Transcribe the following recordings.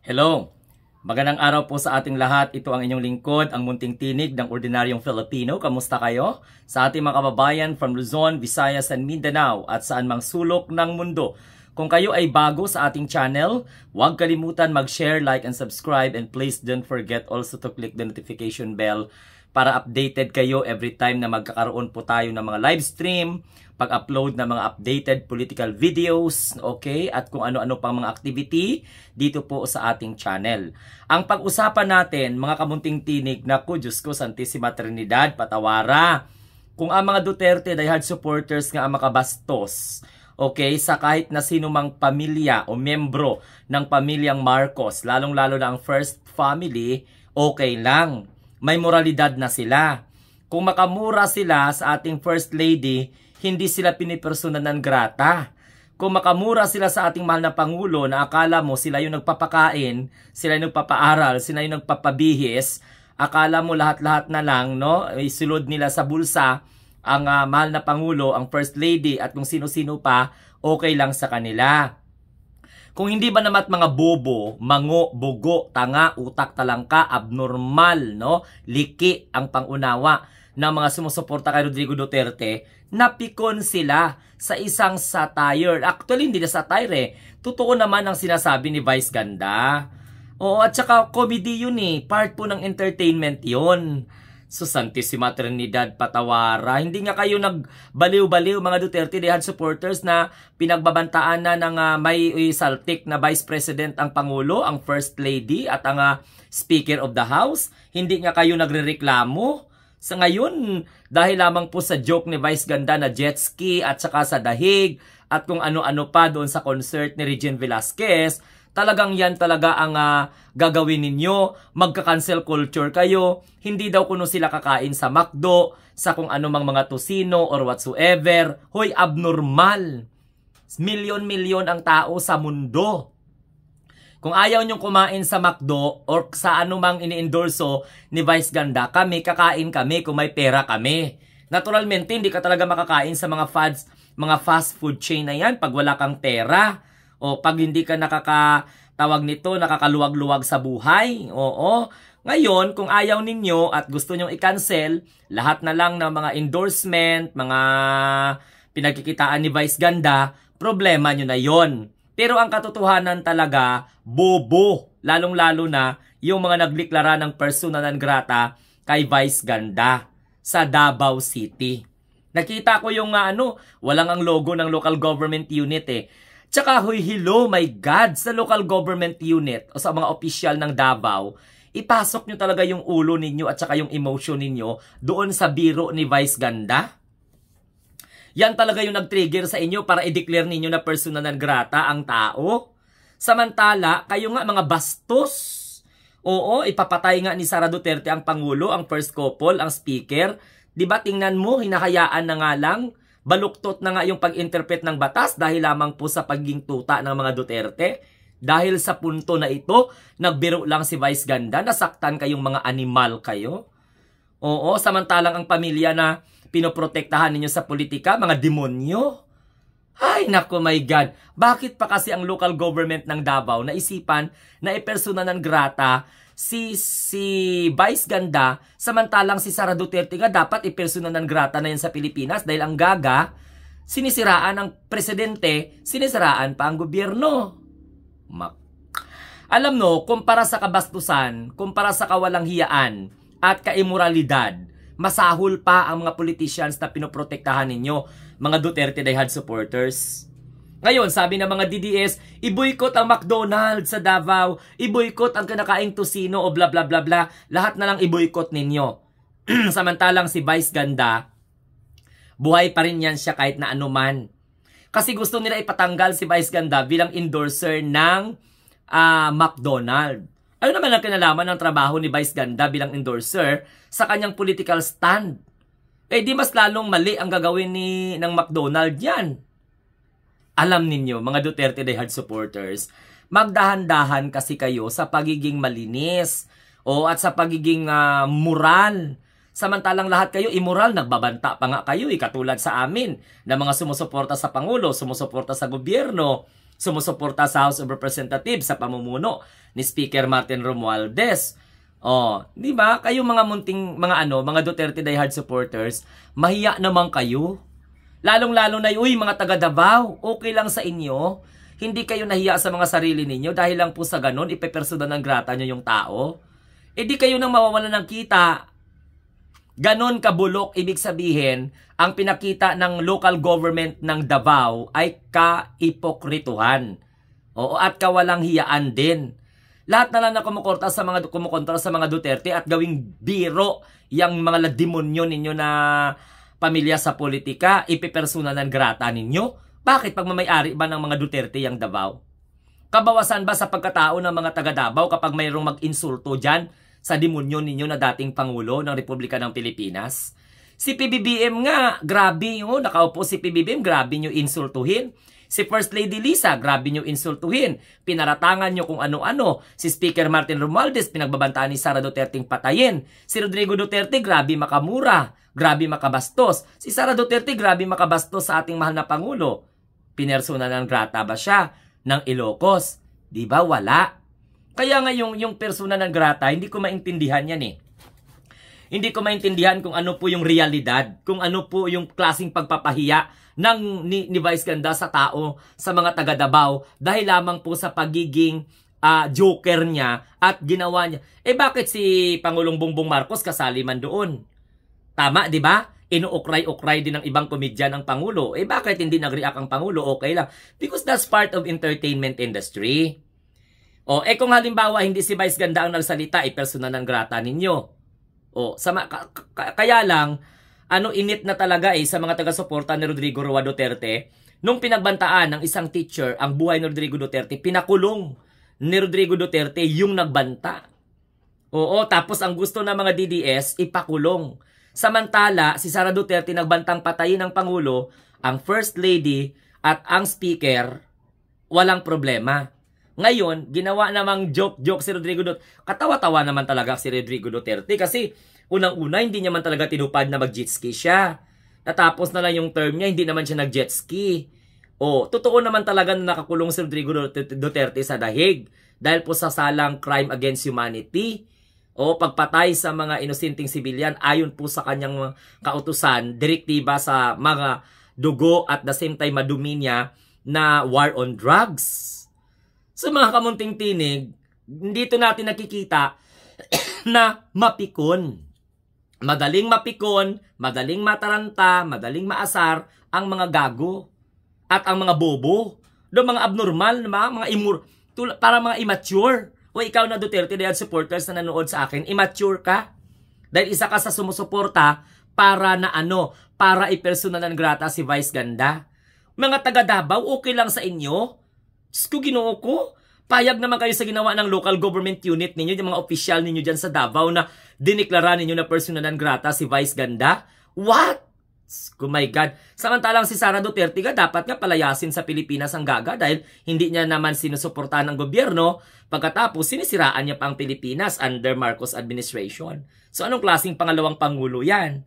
Hello! Magandang araw po sa ating lahat. Ito ang inyong lingkod, ang munting tinig ng ordinaryong Filipino. Kamusta kayo? Sa ating mga kababayan from Luzon, Visayas, and Mindanao at saan mang sulok ng mundo. Kung kayo ay bago sa ating channel, huwag kalimutan mag-share, like, and subscribe. And please don't forget also to click the notification bell para updated kayo every time na magkakaroon po tayo ng mga live stream, pag-upload ng mga updated political videos, okay? At kung ano-ano pang mga activity dito po sa ating channel. Ang pag-usapan natin, mga kamunting tinig, naku, Diyos ko, Santissima Trinidad, patawara. Kung ang mga Duterte diehard supporters nga ang makabastos, okay, sa kahit na sino mang pamilya o membro ng pamilyang Marcos, lalong-lalo na ang first family, okay lang. May moralidad na sila. Kung makamura sila sa ating First Lady, hindi sila pinipersonan ng grata. Kung makamura sila sa ating mahal na Pangulo na akala mo sila yung nagpapakain, sila yung nagpapaaral, sila yung nagpapabihis, akala mo lahat-lahat na lang, no? Isulod nila sa bulsa ang mahal na Pangulo, ang First Lady at kung sino-sino pa, okay lang sa kanila. Kung hindi ba naman mga bobo, mango, bugo, tanga, utak talangka, abnormal, no? Liki ang pangunawa ng mga sumusuporta kay Rodrigo Duterte, napikon sila sa isang satire. Actually, hindi na satire eh. Totoo naman ang sinasabi ni Vice Ganda. Oo, at saka comedy yun eh. Part po ng entertainment yun. So, Santissima Trinidad, patawara. Hindi nga kayo nagbaliw-baliw mga Duterte diehard supporters na pinagbabantaan na ng may saltik na Vice President ang Pangulo, ang First Lady at ang Speaker of the House. Hindi nga kayo nagrereklamo. Sa ngayon, dahil lamang po sa joke ni Vice Ganda na jet ski at saka sa dahig at kung ano-ano pa doon sa concert ni Regine Velasquez, talagang yan talaga ang gagawin ninyo. Magka-cancel culture kayo. Hindi daw kuno sila kakain sa McDo, sa kung anumang mga tosino or whatsoever. Hoy, abnormal. Milyon-milyon ang tao sa mundo. Kung ayaw nyong kumain sa McDo or sa anumang ini-endorso ni Vice Ganda, kami, kakain kami kung may pera kami. Naturalmente, hindi ka talaga makakain sa mga fast food chain na yan pag wala kang pera. O pag hindi ka nakakatawag nito, nakakaluwag-luwag sa buhay. Oo. Ngayon, kung ayaw ninyo at gusto nyong i-cancel, lahat na lang ng mga endorsement, mga pinagkikitaan ni Vice Ganda, problema nyo na yon. Pero ang katotohanan talaga, bobo. Lalong-lalo na yung mga nagliklara ng persona non grata kay Vice Ganda sa Davao City. Nakita ko yung walang ang logo ng local government unit eh. Tsaka, hello, my God, sa local government unit o sa mga opisyal ng Davao, ipasok nyo talaga yung ulo ninyo at saka yung emotion ninyo doon sa biro ni Vice Ganda. Yan talaga yung nag-trigger sa inyo para i-declare ninyo na persona non grata ang tao. Samantala, kayo nga mga bastos. Oo, ipapatay nga ni Sara Duterte ang Pangulo, ang first couple, ang speaker. Diba tingnan mo, hinahayaan na nga lang. Baluktot na nga yung pag-interpret ng batas dahil lamang po sa pagiging tuta ng mga Duterte. Dahil sa punto na ito, nagbiro lang si Vice Ganda, nasaktan kayong mga animal kayo. Oo, samantalang ang pamilya na pinoprotektahan ninyo sa politika, mga demonyo. Ay, naku, my God. Bakit pa kasi ang local government ng Davao naisipan na ipersona non grata si Vice Ganda, samantalang si Sara Duterte nga dapat ipersona non grata na yan sa Pilipinas dahil ang gaga, sinisiraan ang presidente, sinisiraan pa ang gobyerno. Alam no, kumpara sa kabastusan, kumpara sa kawalang hiyaan at kaimoralidad, masahol pa ang mga politicians na pinoprotektahan ninyo, mga Duterte diehard supporters. Ngayon, sabi ng mga DDS, i-boycott ang McDonald's sa Davao, i-boycott ang kinakaing tosino o bla bla bla bla, lahat na lang i-boycott ninyo. Samantalang si Vice Ganda, buhay pa rin yan siya kahit na anuman. Kasi gusto nila ipatanggal si Vice Ganda bilang endorser ng McDonald's. Ano naman ang kinalaman ng trabaho ni Vice Ganda bilang endorser sa kanyang political stand? Eh di mas lalong mali ang gagawin ng McDonald's yan. Alam ninyo, mga Duterte diehard supporters, magdahan-dahan kasi kayo sa pagiging malinis at sa pagiging moral. Samantalang lahat kayo immoral, nagbabanta pa nga kayo, katulad sa amin na mga sumusuporta sa Pangulo, sumusuporta sa gobyerno. sumusuporta sa House of Representatives sa pamumuno ni Speaker Martin Romualdez. Di ba? Kayo mga munting mga Duterte diehard supporters, mahiya naman kayo. Lalong-lalo na mga taga Davao, okay lang sa inyo. Hindi kayo nahiya sa mga sarili ninyo dahil lang po sa ganun, ipepersonan ng grata nyo yung tao. Di kayo nang mawawalan ng kita. Ganon kabulok, ibig sabihin, ang pinakita ng local government ng Davao ay kaipokrituhan. At kawalang hiyaan din. Lahat na lang na kumukontra sa mga Duterte at gawing biro yung mga demonyo ninyo na pamilya sa politika, ipipersona ng grata ninyo. Bakit pagmamayari ba ng mga Duterte yung Davao? Kabawasan ba sa pagkatao ng mga taga Davao kapag mayroong mag-insulto dyan sa demonyo ninyo na dating Pangulo ng Republika ng Pilipinas? Si PBBM nga, grabe nakaupo si PBBM, grabe nyo insultuhin. Si First Lady Lisa, grabe nyo insultuhin. Pinaratangan nyo kung ano-ano. Si Speaker Martin Romualdez, pinagbabantaan ni Sara Duterte'ng patayin. Si Rodrigo Duterte, grabe makamura. Grabe makabastos. Si Sara Duterte, grabe makabastos sa ating mahal na Pangulo. Pinersona ng grata ba siya ng Ilocos? Di ba? Wala. Kaya nga yung persona ng grata, hindi ko maintindihan yan eh. Hindi ko maintindihan kung ano po yung realidad, kung ano po yung klaseng pagpapahiya ni Vice Ganda sa tao, sa mga taga Davao, dahil lamang po sa pagiging joker niya at ginawa niya. Bakit si Pangulong Bongbong Marcos kasali man doon? Tama, di ba? Inuukray-ukray din ng ibang komedyan ang Pangulo. Bakit hindi nag-react ang Pangulo? Okay lang. Because that's part of entertainment industry. Kung halimbawa hindi si Vice Ganda ang nagsalita, personal ng grata ninyo. Kaya lang, init na talaga sa mga taga-suporta ni Rodrigo Roa Duterte. Nung pinagbantaan ng isang teacher ang buhay ni Rodrigo Duterte, pinakulong ni Rodrigo Duterte yung nagbanta. Tapos ang gusto ng mga DDS, ipakulong. Samantala, si Sara Duterte nagbantang patayin ng Pangulo, ang First Lady at ang Speaker, walang problema. Ngayon, ginawa namang joke si Rodrigo Duterte. Katawa-tawa naman talaga si Rodrigo Duterte kasi unang-una, hindi niya man talaga tinupad na mag-jet ski siya. Natapos na lang yung term niya, hindi naman siya nag-jet ski. Totoo naman talaga na nakakulong si Rodrigo Duterte sa dahig dahil po sa salang crime against humanity. Pagpatay sa mga inosenteng sibilyan ayon po sa kanyang kautusan, direktiba sa mga dugo at the same time madumi niya na war on drugs. Sa mga kamunting tinig, dito natin nakikita na mapikon. Madaling mapikon, madaling mataranta, madaling maasar ang mga gago at ang mga bobo. Mga abnormal, para mga immature. Ikaw na Duterte dahil supporters na nanood sa akin, immature ka. Dahil isa ka sa sumusuporta para para ipersonal ng grata si Vice Ganda. Mga taga Davao, okay lang sa inyo? Ginoo ko. Payag naman kayo sa ginawa ng local government unit ninyo, yung mga opisyal ninyo dyan sa Davao na diniklara ninyo na personal ng grata si Vice Ganda. What? Oh my God. Samantalang si Sara Duterte dapat nga palayasin sa Pilipinas ang gaga dahil hindi niya naman sinusuportahan ng gobyerno. Pagkatapos, sinisiraan niya pa ang Pilipinas under Marcos administration. So anong klaseng pangalawang Pangulo yan?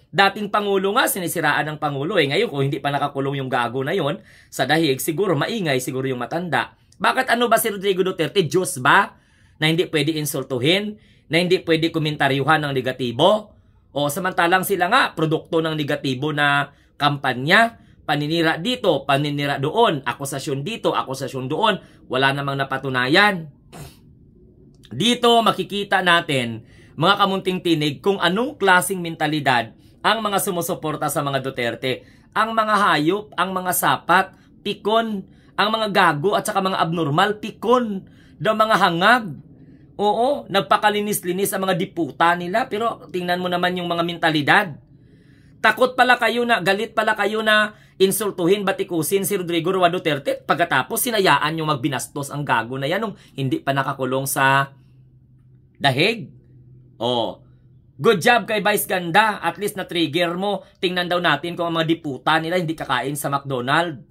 Dating Pangulo nga, sinisiraan ng Pangulo. Ngayon, kung hindi pa nakakulong yung gago na yon sa dahig, siguro maingay, siguro yung matanda. Bakit ba si Rodrigo Duterte? Diyos ba? Na hindi pwede insultuhin? Na hindi pwede komentaryuhan ng negatibo? Samantalang sila nga, produkto ng negatibo na kampanya, paninira dito, paninira doon, akusasyon dito, akusasyon doon, wala namang napatunayan. Dito makikita natin, mga kamunting tinig, kung anong klaseng mentalidad ang mga sumusuporta sa mga Duterte. Ang mga hayop, ang mga sapat, pikon, ang mga gago at saka mga abnormal, pikon, mga hangag. Nagpakalinis-linis ang mga diputa nila, pero tingnan mo naman yung mga mentalidad. Takot pala kayo na, galit pala kayo na insultuhin, batikusin si Rodrigo Roa Duterte, pagkatapos sinayaan yung magbinastos ang gago na yan nung hindi pa nakakulong sa dahig. Good job kay Vice Ganda, at least na-trigger mo. Tingnan daw natin kung ang mga diputa nila hindi kakain sa McDonald's.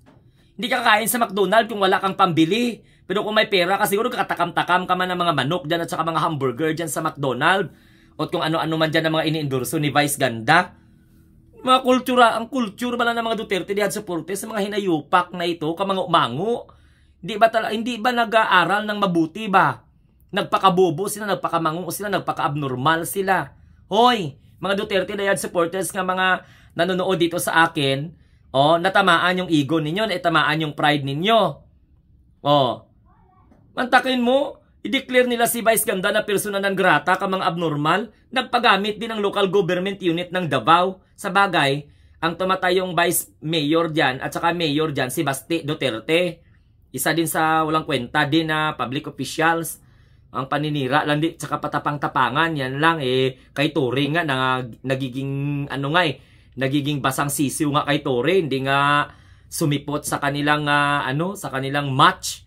Hindi kakain sa McDonald's kung wala kang pambili. Pero kung may pera ka, siguro katakam-takam ka man ng mga manok dyan at saka mga hamburger dyan sa McDonald's. O kung ano-ano man dyan ng mga ini-endorso ni Vice Ganda. Mga kultura, ang culture bala ng mga Duterte diyan supporters sa mga hinayupak na ito, ka mga umango. Hindi ba nag-aaral ng mabuti ba? Nagpakabobo sila, nagpakamango sila, nagpaka-abnormal sila. Hoy, mga Duterte diyan supporters nga mga nanonood dito sa akin, natamaan yung ego ninyo, natamaan yung pride ninyo. Mantakin mo, i-declare nila si Vice Ganda na persona non grata ka mga abnormal, nagpagamit din ng local government unit ng Davao. Sa bagay, ang tumatayong Vice Mayor dyan at saka Mayor dyan, si Basti Duterte. Isa din sa walang kwenta din na public officials. Ang paninira lang di, tsaka patapang-tapangan, yan lang kay Tory nga, nagiging nagiging basang sisiw nga kay Tory, hindi nga sumipot sa kanilang sa kanilang match.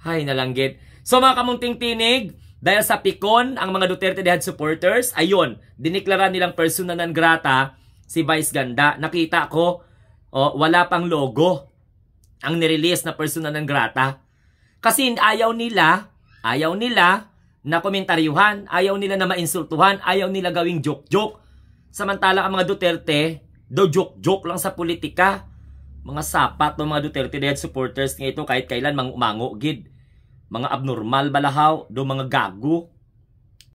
Hay nalanggit. So mga kamunting tinig, dahil sa pikon ang mga Duterte Dead supporters, ayun, diniklara nilang persona non grata si Vice Ganda. Nakita ko, wala pang logo ang nirelease na persona non grata. Kasi ayaw nila na komentaryuhan, ayaw nila na mainsultuhan, ayaw nila gawing joke-joke. Samantala ang mga Duterte, do joke-joke lang sa politika. Mga sapat ng mga Duterte Dead supporters nga ito kahit kailan umango gid. Mga abnormal balahaw, do mga gago.